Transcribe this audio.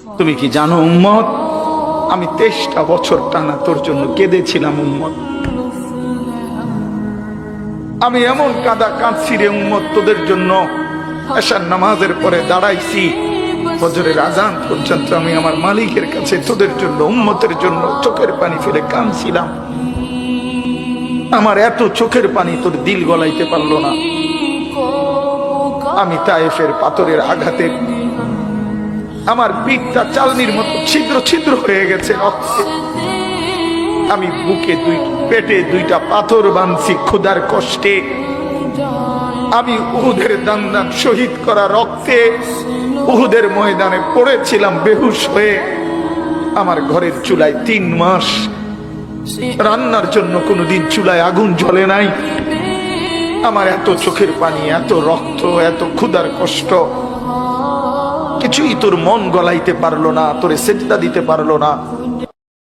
তুমি কি জানো উম্মত, আমি 23টা বছর টানা তোর জন্য কেঁদেছিলাম উম্মত। আমি এমন কাঁদা কাঁদছি রে উম্মত তোদের জন্য। এশার নামাজের পরে দাঁড়াইছি, ফজরের আজান পর্যন্ত আমি আমার মালিকের কাছে তোদের জন্য, উম্মতের জন্য চোখের পানি ফেলে কাঁদছিলাম। আমার এত চোখের পানি তোর দিল গলাইতে পারলো না। আমি তায়েফের পাথরের আঘাতে আমার পিঠটা চালনির মতো ছিদ্র ছিদ্র হয়ে গেছে রক্তে। আমি বুকে পেটে 2টা পাথর বাঁধছি ক্ষুধার কষ্টে। আমি উহুদের দান শহীদ করা রক্তে উহুদের ময়দানে পড়েছিলাম বেহুশ হয়ে। আমার ঘরের চুলায় 3 মাস রান্নার জন্য কোনোদিন চুলায় আগুন জ্বলে নাই। আমার এত চোখের পানি, এত রক্ত, এত ক্ষুধার কষ্ট, কিছুই তোর মন গলাইতে পারলো না, তোরে সেজদা দিতে পারলো না।